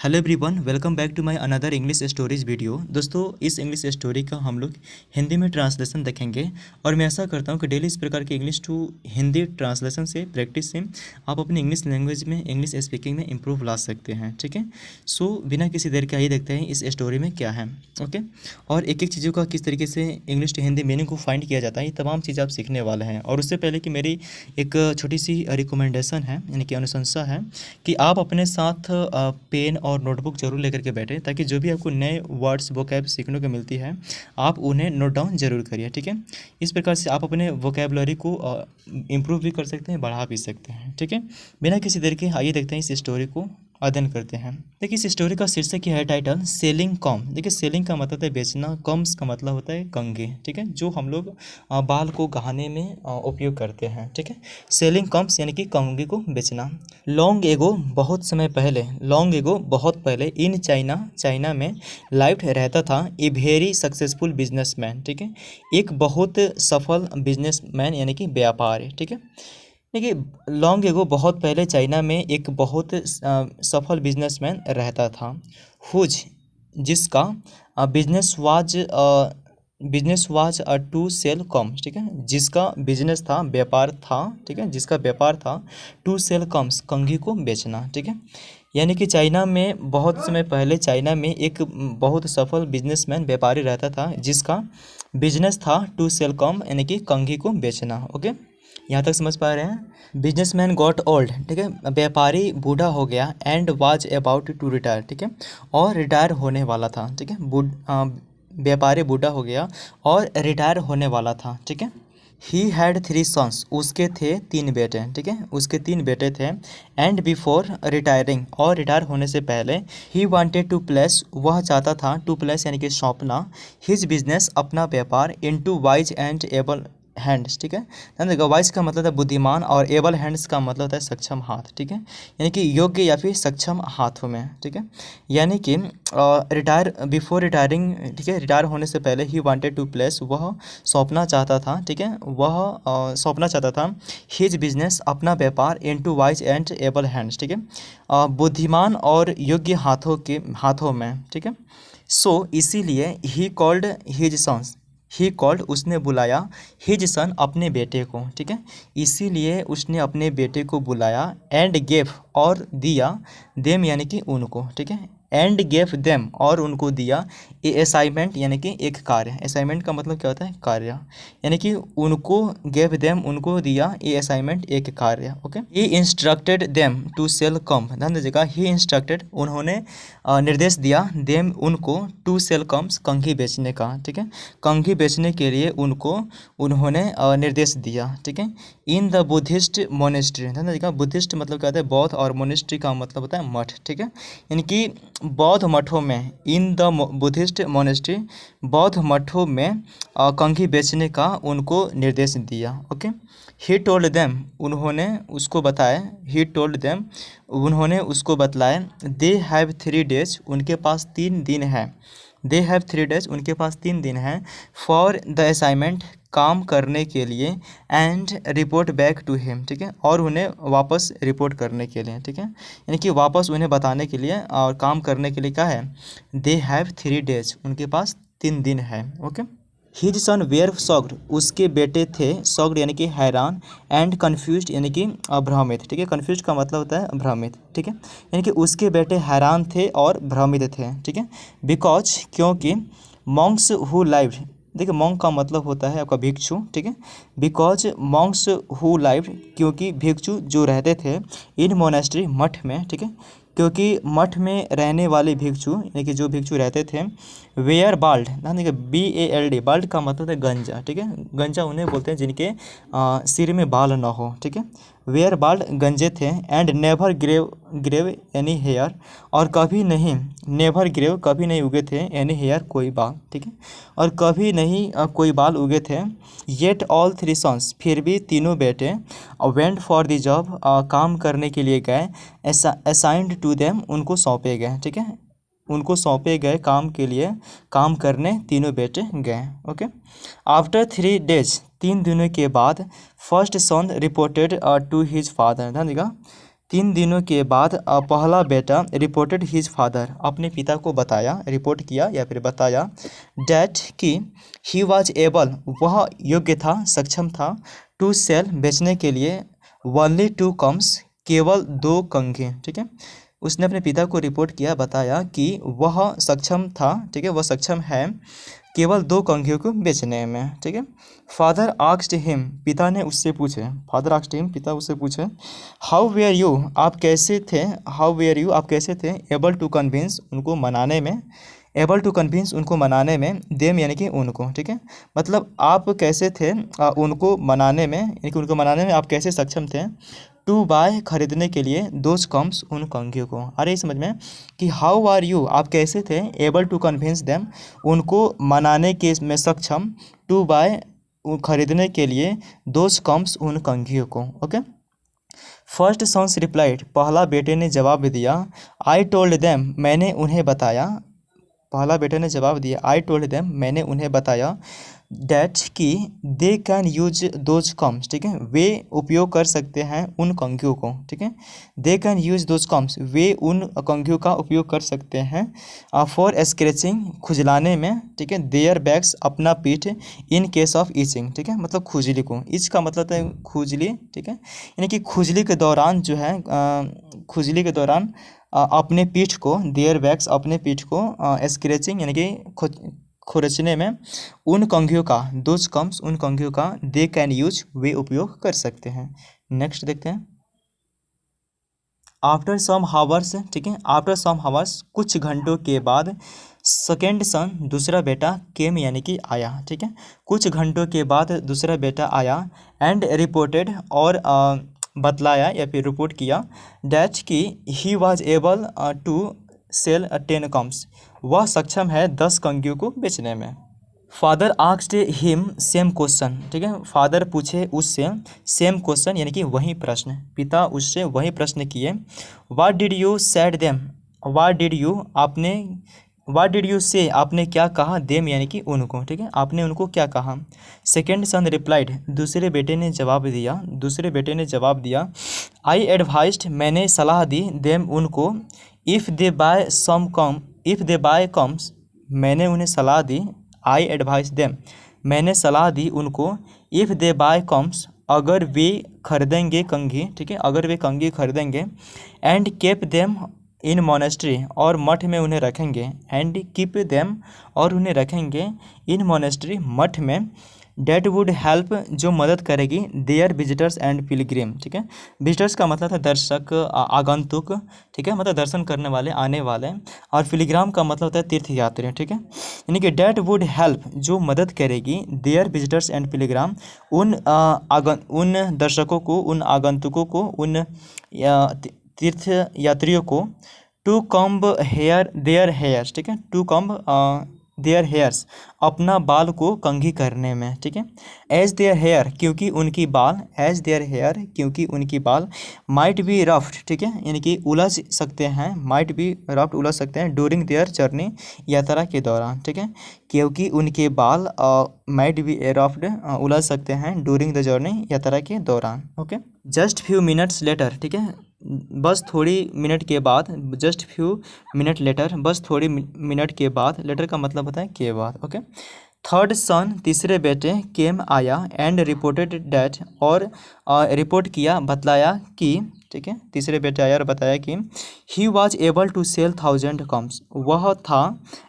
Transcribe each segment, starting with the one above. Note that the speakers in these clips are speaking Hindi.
Hello everyone, welcome back to my another English stories video. दोस्तों, इस इंग्लिश स्टोरी का हम लोग हिंदी में ट्रांसलेशन देखेंगे और मैं ऐसा करता हूं कि डेली इस प्रकार के इंग्लिश टू हिंदी ट्रांसलेशन से प्रैक्टिस से आप अपनी इंग्लिश लैंग्वेज में इंग्लिश स्पीकिंग में इंप्रूव ला सकते हैं। ठीक है, सो बिना किसी देर के आइए देखते हैं इस स्टोरी में क्या है। ओके, और एक एक चीज़ों का किस तरीके से इंग्लिश टू हिंदी मीनिंग को फाइंड किया जाता है, ये तमाम चीज़ आप सीखने वाले हैं। और उससे पहले कि मेरी एक छोटी सी रिकमेंडेशन है, यानी कि अनुशंसा है कि आप अपने साथ पेन और नोटबुक जरूर लेकर के बैठें, ताकि जो भी आपको नए वर्ड्स वोकैब सीखने को मिलती है आप उन्हें नोट डाउन जरूर करिए। ठीक है, इस प्रकार से आप अपने वोकैबलरी को इम्प्रूव भी कर सकते हैं, बढ़ा भी सकते हैं। ठीक है, बिना किसी देर के आइए देखते हैं इस स्टोरी को अध्ययन करते हैं। देखिए, इस स्टोरी का शीर्षक है टाइटल सेलिंग कॉम। देखिए, सेलिंग का मतलब है बेचना, कॉम्स का मतलब होता है कंघी। ठीक है, जो हम लोग बाल को गहाने में उपयोग करते हैं। ठीक है, सेलिंग कॉम्स यानी कि कंघी को बेचना। लॉन्ग एगो बहुत समय पहले, लॉन्ग एगो बहुत पहले इन चाइना में लाइव रहता था ए वेरी सक्सेसफुल बिजनेसमैन। ठीक है, एक बहुत सफल बिजनेसमैन यानी कि व्यापारी। ठीक है, देखिए, लॉन्ग एगो बहुत पहले चाइना में एक बहुत सफल बिजनेसमैन रहता था, हुज जिसका business was to sell combs. ठीक है, जिसका बिजनेस था, व्यापार था। ठीक है, जिसका व्यापार था टू सेल कॉम्स, कंघी को बेचना। ठीक है, यानी कि चाइना में बहुत समय पहले चाइना में एक बहुत सफल बिजनेसमैन व्यापारी रहता था, जिसका बिजनेस था टू सेल कॉम यानी कि कंघी को बेचना। ओके, यहाँ तक समझ पा रहे हैं। Businessman got old. ठीक है, व्यापारी बूढ़ा हो गया and was about to retire. ठीक है, और रिटायर होने वाला था। ठीक है, व्यापारी बूढ़ा हो गया और रिटायर होने वाला था। ठीक है, ही हैड 3 सन्स, उसके थे 3 बेटे। ठीक है, उसके 3 बेटे थे। एंड बिफोर रिटायरिंग, और रिटायर होने से पहले, ही वांटेड टू प्लेस, वह चाहता था, टू प्लेस यानी कि सौंपना, हिज बिजनेस अपना व्यापार, into wise and able hands. ठीक है, ध्यान देगा, वाइज का मतलब है बुद्धिमान और एबल हैंड्स का मतलब होता है सक्षम हाथ। ठीक है, यानी कि योग्य या फिर सक्षम हाथों में। ठीक है, यानी कि रिटायर बिफोर रिटायरिंग। ठीक है, रिटायर होने से पहले ही वांटेड टू प्लेस, वह सौंपना चाहता था। ठीक है, वह सौंपना चाहता था हिज बिजनेस अपना व्यापार, into wise and able hands. ठीक है, बुद्धिमान और योग्य हाथों में। ठीक है, सो इसीलिए he called his sons, he called उसने बुलाया, हिज सन अपने बेटे को। ठीक है, इसीलिए उसने अपने बेटे को बुलाया, एंड गेव और दिया, देम यानी कि उनको। ठीक है, एंड गेव देम और उनको दिया, ए असाइनमेंट यानी कि एक कार्य। असाइनमेंट का मतलब क्या होता है? कार्य। यानी कि उनको गेव देम उनको दिया, ए असाइनमेंट एक कार्य। Okay, he instructed them to sell combs. ध्यान दीजिएगा, ही इंस्ट्रक्टेड उन्होंने निर्देश दिया, देम उनको, टू सेल कम्स कंघी बेचने का। ठीक है, कंघी बेचने के लिए उन्होंने निर्देश दिया। ठीक है, इन द बुद्धिस्ट मोनेस्ट्री। ध्यान दीजिएगा, बुद्धिस्ट मतलब क्या होता है? बौद्ध, और मोनेस्ट्री का मतलब होता है मठ। ठीक है, यानी कि बौद्ध मठों में, इन द बुद्धिस्ट मोनेस्ट्री, बौद्ध मठों में कंघी बेचने का उनको निर्देश दिया। ओके, ही टोल्ड देम, उन्होंने उसको बताया, ही टोल्ड देम उन्होंने उसको बतलाया, दे हैव 3 डेज, उनके पास 3 दिन है। दे हैव 3 डेज, उनके पास 3 दिन हैं, फॉर द असाइनमेंट, काम करने के लिए, and report back to him. ठीक है, और उन्हें वापस रिपोर्ट करने के लिए। ठीक है, यानी कि वापस उन्हें बताने के लिए और काम करने के लिए क्या है? दे हैव 3 डेज, उनके पास 3 दिन है। Okay, his son were shocked, उसके बेटे थे, शॉक्ड यानी कि हैरान, एंड कन्फ्यूज्ड यानी कि भ्रमित। ठीक है, कन्फ्यूज का मतलब होता है भ्रमित। ठीक है, यानी कि उसके बेटे हैरान थे और भ्रमित थे। ठीक है, बिकॉज क्योंकि, मॉन्क्स हु लाइव्ड, देखिए मॉन्क का मतलब होता है आपका भिक्षु। ठीक है, बिकॉज मॉन्क्स हु लाइव्ड, क्योंकि भिक्षु जो रहते थे, इन मोनेस्ट्री मठ में। ठीक है, क्योंकि मठ में रहने वाले भिक्षु यानी कि जो भिक्षु रहते थे, वेयर बाल्ड, ना देखिए BALD, बाल्ड का मतलब है गंजा। ठीक है, गंजा उन्हें बोलते हैं जिनके सिर में बाल ना हो। ठीक है, वेयर बाल्ड गंजे थे, and never grew any hair, और कभी नहीं, नेवर ग्रेव कभी नहीं उगे थे, एनी हेयर कोई बाल। ठीक है, और कभी नहीं कोई बाल उगे थे। येट ऑल 3 सन्स, फिर भी तीनों बेटे, वेंट फॉर द जॉब, काम करने के लिए गए, असाइंड टू देम, उनको सौंपे गए। ठीक है, उनको सौंपे गए काम के लिए, काम करने तीनों बेटे गए। ओके, आफ्टर 3 डेज, 3 दिनों के बाद, first son reported to his father. ध्यान देगा, 3 दिनों के बाद पहला बेटा रिपोर्टेड हिज फादर, अपने पिता को बताया, रिपोर्ट किया या फिर बताया, डैट कि ही वाज एबल, वह योग्य था, सक्षम था, टू सेल, बेचने के लिए, ओनली 2 कम्स, केवल 2 कंघी। ठीक है, उसने अपने पिता को रिपोर्ट किया, बताया कि वह सक्षम था, ठीक है, वह सक्षम है केवल 2 कंघियों को बेचने में। ठीक है, फादर आस्क्ड हिम, पिता ने उससे पूछे, फादर आस्क्ड हिम, पिता उससे पूछे, हाउ वेयर यू, आप कैसे थे, हाउ वेयर यू, आप कैसे थे, एबल टू कन्विंस, उनको मनाने में, एबल टू कन्विंस, उनको मनाने में, देम यानी कि उनको। ठीक है, मतलब आप कैसे थे उनको मनाने में, यानी कि उनको मनाने में आप कैसे सक्षम थे, टू बाय, खरीदने के लिए, दोज कम्स, उन कंघियों को। अरे समझ में कि हाउ आर यू, आप कैसे थे, एबल टू कन्विंस देम, उनको मनाने के में सक्षम, टू बाय, खरीदने के लिए, दोज कम्स, उन कंघियों को। ओके, फर्स्ट सन्स रिप्लाइड, पहला बेटे ने जवाब दिया, आई टोल्ड देम, मैंने उन्हें बताया, पहला बेटे ने जवाब दिया, आई टोल्ड देम, मैंने उन्हें बताया, डैट कि दे कैन यूज दोज कम्स, ठीक है, वे उपयोग कर सकते हैं उन कंघियों को। ठीक है, they can use those combs, वे उन कंघियों का उपयोग कर सकते हैं, फॉर स्क्रैचिंग, खुजलाने में। ठीक है, देयर बैक्स, अपना पीठ, इन केस ऑफ ईचिंग, ठीक है, मतलब खुजली को, इच का मतलब है खुजली। ठीक है, यानी कि खुजली के दौरान जो है खुजली के दौरान अपने पीठ को, देयर बैक्स, अपने पीठ को, स्क्रैचिंग यानी कि खुरचने में, उन कंघियों का, दोज कम्स, उन कंघियों का, दे कैन यूज, वे उपयोग कर सकते हैं। नेक्स्ट देखते हैं, आफ्टर सम हावर्स, ठीक है, आफ्टर सम हावर्स, कुछ घंटों के बाद, सेकेंड सन, दूसरा बेटा, केम यानी कि आया। ठीक है, कुछ घंटों के बाद दूसरा बेटा आया, एंड रिपोर्टेड, और बतलाया या फिर रिपोर्ट किया, डैट कि he was able to sell 10 combs, वह सक्षम है 10 कंघियों को बेचने में। Father asked him same question, ठीक है, फादर पूछे उससे सेम क्वेश्चन यानी कि वही प्रश्न, पिता उससे वही प्रश्न किए, what did you said them, what did you, आपने, व्हाट डिड यू से, आपने क्या कहा, देम यानी कि उनको। ठीक है, आपने उनको क्या कहा। सेकेंड सन रिप्लाइड, दूसरे बेटे ने जवाब दिया, दूसरे बेटे ने जवाब दिया, आई एडवाइज्ड, मैंने सलाह दी, देम उनको, if they buy some comb, if they buy combs, मैंने उन्हें सलाह दी, आई एडवाइस देम, मैंने सलाह दी उनको, इफ़ दे बाय कम्स, अगर वे खरीदेंगे कंघी। ठीक है, अगर वे कंघी खरीदेंगे, and keep them in monastery, और मठ में उन्हें रखेंगे, एंड कीप देम, और उन्हें रखेंगे, इन मोनेस्ट्री, मठ में, डेट वुड हेल्प, जो मदद करेगी, देयर विजिटर्स एंड पिलग्रिम। ठीक है, विजिटर्स का मतलब है दर्शक, आगंतुक। ठीक है, मतलब दर्शन करने वाले, आने वाले, और पिलग्राम का मतलब होता है तीर्थयात्री। ठीक है, यानी कि डेट वुड हेल्प, जो मदद करेगी, देयर विजिटर्स एंड पिलग्राम, उन उन दर्शकों को, उन आगंतुकों को, उन तीर्थ यात्रियों को, to comb hair their hairs. ठीक है, टू कम्ब देयर हेयर्स, अपना बाल को कंघी करने में। ठीक है, एज देयर हेयर, क्योंकि उनकी बाल, एज देयर हेयर, क्योंकि उनकी बाल, माइट बी रफ्ड, ठीक है, यानी कि उलझ सकते हैं, माइट बी रफ्ड, उलझ सकते हैं, डूरिंग देयर जर्नी, यात्रा के दौरान। ठीक है, क्योंकि उनके बाल माइट बी रफ्ड, उलझ सकते हैं, डूरिंग द जर्नी, यात्रा के दौरान। Okay, just few minutes later, ठीक है, बस थोड़ी मिनट के बाद, जस्ट फ्यू मिनट लेटर, बस थोड़ी मिनट के बाद, लेटर का मतलब होता है के बाद। ओके, थर्ड सन, तीसरे बेटे, केम आया, एंड रिपोर्टेड डैट, और रिपोर्ट किया, बतलाया कि, ठीक है, तीसरे बेटे आया और बताया कि, he was able to sell 1000 combs, वह था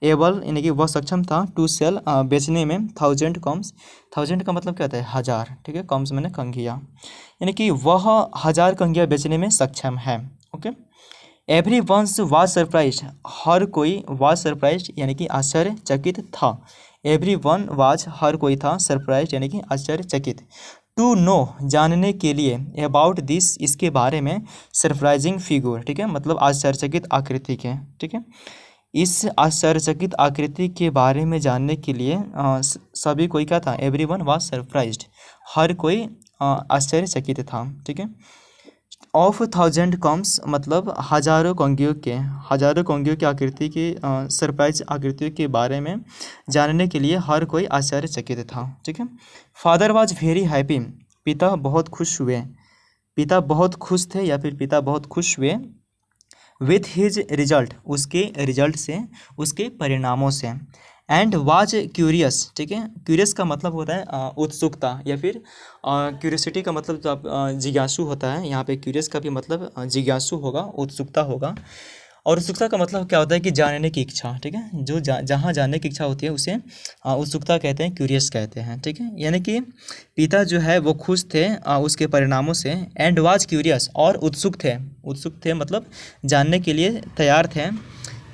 एबल यानी कि वह सक्षम था, टू सेल बेचने में, 1000 कम्स, 1000 का मतलब क्या होता है, 1000। ठीक है, कम्स मैंने कंघिया, यानी कि वह 1000 कंघिया बेचने में सक्षम है। Okay, every once was surprise, हर कोई, वाज सरप्राइज यानी कि आश्चर्यचकित था, एवरी वन वाज, हर कोई था, सरप्राइज यानी कि आश्चर्यचकित, टू नो, जानने के लिए, अबाउट दिस, इसके बारे में, सरप्राइजिंग फिगर। ठीक है, मतलब आश्चर्यचकित आकृति के। ठीक है, इस आश्चर्यचकित आकृति के बारे में जानने के लिए सभी कोई क्या था, एवरी वन वाज सरप्राइज्ड, हर कोई आश्चर्यचकित था। ठीक है, ऑफ 1000 कम्स मतलब हजारों कंघियों के, हजारों कंघियों की आकृति की, सरप्राइज आकृतियों के बारे में जानने के लिए हर कोई आश्चर्यचकित था। ठीक है, फादर वाज वेरी हैप्पी, पिता बहुत खुश हुए, पिता बहुत खुश थे या फिर पिता बहुत खुश हुए विथ हिज रिजल्ट, उसके रिजल्ट से, उसके परिणामों से। एंड वाज क्यूरियस, ठीक है, क्यूरियस का मतलब होता है उत्सुकता, या फिर क्यूरियोसिटी का मतलब तो जिज्ञासु होता है। यहाँ पे क्यूरियस का भी मतलब जिज्ञासु होगा, उत्सुकता होगा। और उत्सुकता का मतलब क्या होता है कि जानने की इच्छा, ठीक है, जो जहाँ जानने की इच्छा होती है उसे उत्सुकता कहते हैं, क्यूरियस कहते हैं, ठीक है। यानी कि पिता जो है वो खुश थे उसके परिणामों से। एंड वाज क्यूरियस, और उत्सुक थे मतलब जानने के लिए तैयार थे।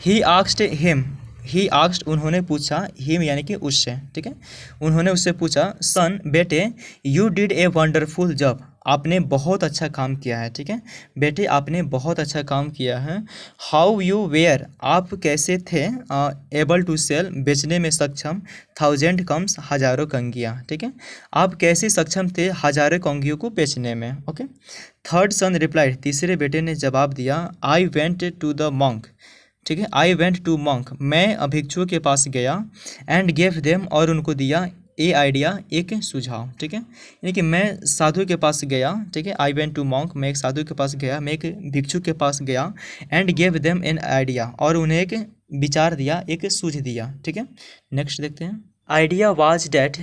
He asked him, he asked उन्होंने पूछा, हिम यानी कि उससे, ठीक है, उन्होंने उससे पूछा, सन बेटे, you did a wonderful job, आपने बहुत अच्छा काम किया है, ठीक है, बेटे आपने बहुत अच्छा काम किया है। हाउ यू वेयर, आप कैसे थे, एबल टू सेल, बेचने में सक्षम, 1000 कम्स, हजारों कंगियाँ, ठीक है, आप कैसे सक्षम थे हजारों कंगियों को बेचने में। ओके। थर्ड सन रिप्लाइड, तीसरे बेटे ने जवाब दिया, I went to the monk, ठीक है, आई वेंट टू मॉन्क, मैं भिक्षुओं के पास गया। एंड गेव देम, और उनको दिया, ए आइडिया, एक सुझाव, ठीक है, यानी कि मैं साधु के पास गया, ठीक है, आई वेंट टू मॉन्क, मैं एक साधु के पास गया, मैं एक भिक्षु के पास गया। And gave them an idea, और उन्हें एक विचार दिया, एक सूझ दिया, ठीक है। नेक्स्ट देखते हैं। आइडिया वाज डैट,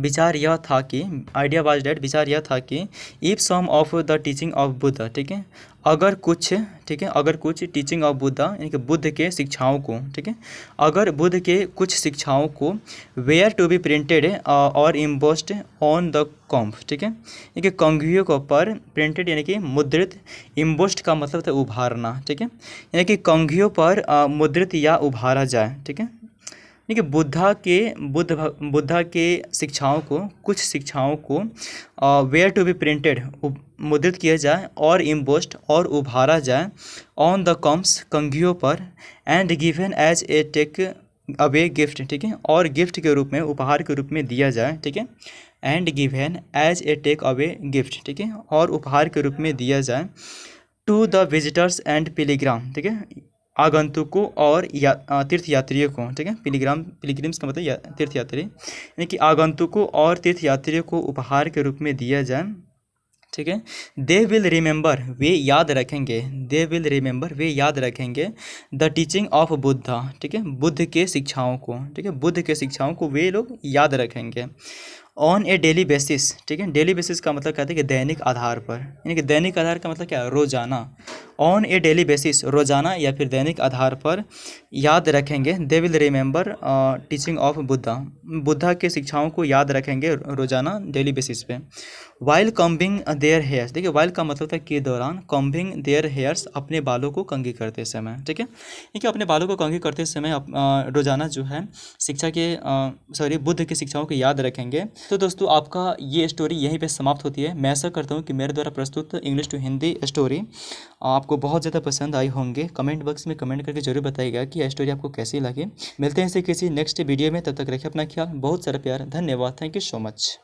विचार यह था कि, आइडिया वाज डैट, विचार यह था कि, if some of the teaching of Buddha, ठीक है, अगर कुछ, ठीक है, अगर कुछ टीचिंग ऑफ बुद्ध यानी कि बुद्ध के शिक्षाओं को, ठीक है, अगर बुद्ध के कुछ शिक्षाओं को वेयर टू बी प्रिंटेड और इम्बोस्ड ऑन द कॉम्फ, ठीक है, यानी कि कंघियों के ऊपर, प्रिंटेड यानी कि मुद्रित, इम्बोस्ड का मतलब था उभारना, ठीक है, यानी कि कंघियों पर मुद्रित या उभारा जाए, ठीक है, देखिए बुद्धा के शिक्षाओं को, कुछ शिक्षाओं को वेयर टू बी प्रिंटेड, मुद्रित किया जाए, और इम्बोस्ड, और उभारा जाए, ऑन द कम्स, कंघियों पर, and given as a take away gift, ठीक है, और गिफ्ट के रूप में, उपहार के रूप में दिया जाए, ठीक है, and given as a take away gift, ठीक है, और उपहार के रूप में दिया जाए, to the visitors and pilgrim, ठीक है, आगंतुकों और तीर्थयात्रियों को, ठीक है, पिलिग्रिम्स का मतलब तीर्थयात्री, यानी कि आगंतुकों और तीर्थयात्रियों को उपहार के रूप में दिया जाए, ठीक है। दे विल रिमेंबर, वे याद रखेंगे, दे विल रिमेंबर, वे याद रखेंगे, द टीचिंग ऑफ बुद्धा, ठीक है, बुद्ध के शिक्षाओं को, ठीक है, बुद्ध के शिक्षाओं को वे लोग याद रखेंगे। ऑन ए डेली बेसिस, ठीक है, डेली बेसिस का मतलब कहते हैं कि दैनिक आधार पर, यानी कि दैनिक आधार का मतलब क्या है, रोजाना। ऑन ए डेली बेसिस, रोजाना या फिर दैनिक आधार पर याद रखेंगे। They will remember teaching of Buddha के शिक्षाओं को याद रखेंगे रोजाना, डेली बेसिस पे। वाइल कॉम्बिंग देयर हेयर्स, देखिए वाइल का मतलब था के दौरान, कॉम्बिंग देयर हेयर्स, अपने बालों को कंघी करते समय, ठीक है, देखिए अपने बालों को कंघी करते समय रोजाना जो है शिक्षा के बुद्ध की शिक्षाओं को याद रखेंगे। तो दोस्तों आपका ये स्टोरी यहीं पे समाप्त होती है। मैं ऐसा करता हूँ कि मेरे द्वारा प्रस्तुत इंग्लिश टू हिंदी स्टोरी आपको बहुत ज़्यादा पसंद आई होंगे। कमेंट बॉक्स में कमेंट करके जरूर बताइएगा कि यह स्टोरी आपको कैसी लगी। मिलते हैं इसे किसी नेक्स्ट वीडियो में, तब तक रखिए अपना ख्याल, बहुत सारा प्यार, धन्यवाद, थैंक यू सो मच।